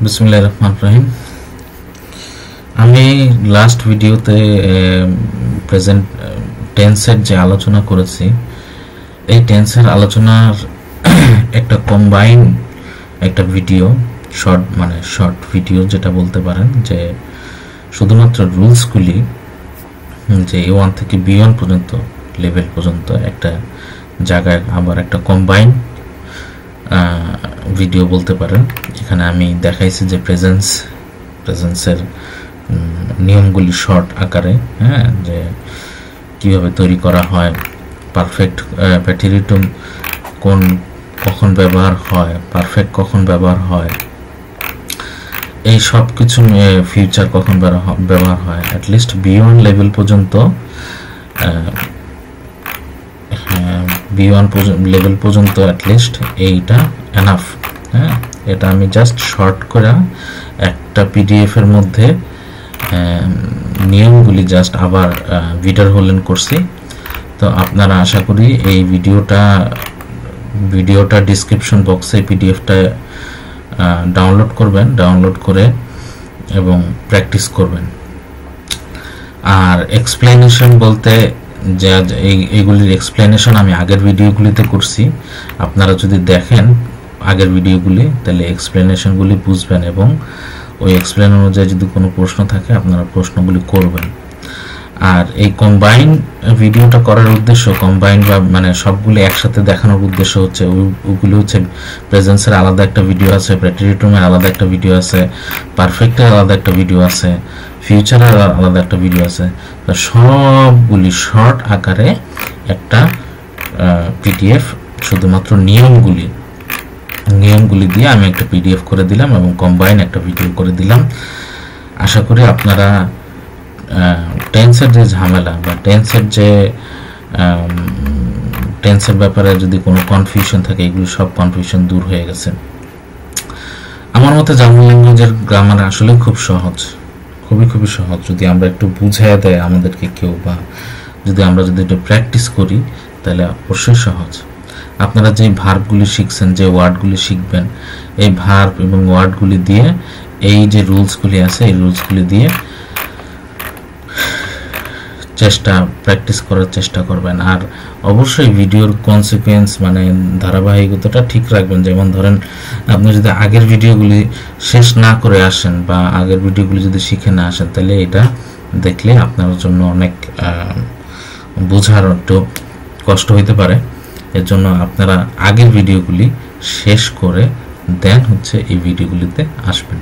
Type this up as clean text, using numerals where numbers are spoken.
বিসমিল্লাহির রহমানির রহিম। আমি লাস্ট ভিডিওতে প্রেজেন্ট টেন্সের যে আলোচনা করেছি, এই টেন্সের আলোচনার একটা কম্বাইন একটা ভিডিও, শর্ট ভিডিও যেটা বলতে পারেন, যে শুধুমাত্র রুলসগুলি যে A1 থেকে B1 পর্যন্ত লেভেল পর্যন্ত একটা জায়গায় আবার একটা কম্বাইন ভিডিও বলতে পারেন। এখানে আমি দেখাইছি যে প্রেজেন্সের নিয়মগুলি শর্ট আকারে, যে কিভাবে তৈরি করা হয়, পারফেক্ট প্যাটিরিটুম কখন ব্যবহার হয়, পারফেক্ট কখন ব্যবহার হয়, এই সব কিছু ফিউচার কখন ব্যবহার হয়, অ্যাটলিস্ট B1 লেভেল পর্যন্ত, B1 লেভেল পর্যন্ত অ্যাটলিস্ট এইটা এনাফ। এটা আমি জাস্ট শর্ট করে একটা পিডিএফ এর মধ্যে নিয়মগুলি জাস্ট আবার ভিডিওর হোল্ডেন করছি। তো আপনারা আশা করি এই ভিডিওটা ডিসক্রিপশন বক্সে পিডিএফটা ডাউনলোড করবেন, ডাউনলোড করে এবং প্র্যাকটিস করবেন। আর এক্সপ্লেনেশন বলতে যে এইগুলির এক্সপ্লেনেশন আমি আগের ভিডিওগুলিতে করছি। আপনারা যদি দেখেন আগের ভিডিওগুলি, তাহলে এক্সপ্লেনেশনগুলি বুঝবেন এবং ওই এক্সপ্লেন অনুযায়ী যদি কোনো প্রশ্ন থাকে আপনারা প্রশ্নগুলি করবেন। আর এই কম্বাইন ভিডিওটা করার উদ্দেশ্য, কম্বাইন বা মানে সবগুলি একসাথে দেখানোর উদ্দেশ্য হচ্ছে, ওগুলি হচ্ছে প্রেজেন্সের আলাদা একটা ভিডিও আছে, প্রেটিরিটুমের আলাদা একটা ভিডিও আছে, পারফেক্টের আলাদা একটা ভিডিও আছে, ফিউচারের আলাদা একটা ভিডিও আছে। তো সবগুলি শর্ট আকারে একটা পিডিএফ, শুধুমাত্র নিয়মগুলি দিয়ে আমি একটা পিডিএফ করে দিলাম এবং কম্বাইন একটা ভিডিও করে দিলাম। আশা করি আপনারা টেন্সের যে ঝামেলা বা টেন্সের ব্যাপারে যদি কোনো কনফিউশন থাকে, এগুলো সব কনফিউশন দূর হয়ে গেছে। আমার মতে জার্মান ল্যাঙ্গুয়েজের গ্রামার আসলে খুব সহজ, খুবই সহজ। যদি আমরা একটু বুঝিয়ে দেয় আমাদেরকে কেউ, বা যদি একটু প্র্যাকটিস করি, তাহলে অবশ্যই সহজ। আপনারা যে ভার্বগুলি শিখছেন, যে ওয়ার্ডগুলি শিখবেন, এই ভার্ব এবং ওয়ার্ডগুলি দিয়ে এই যে রুলসগুলি আছে, এই রুলসগুলি দিয়ে প্র্যাকটিস করার চেষ্টা করবেন। আর অবশ্যই ভিডিওর কনসিকুয়েন্স মানে ধারাবাহিকতাটা ঠিক রাখবেন। যেমন ধরেন, আপনি যদি আগের ভিডিওগুলি শেষ না করে আসেন বা আগের ভিডিওগুলি যদি শিখে না আসেন, তাহলে এটা দেখলে আপনার জন্য অনেক বোঝার একটু কষ্ট হইতে পারে। এর জন্য আপনারা আগের ভিডিওগুলি শেষ করে দেন হচ্ছে এই ভিডিওগুলিতে আসবেন।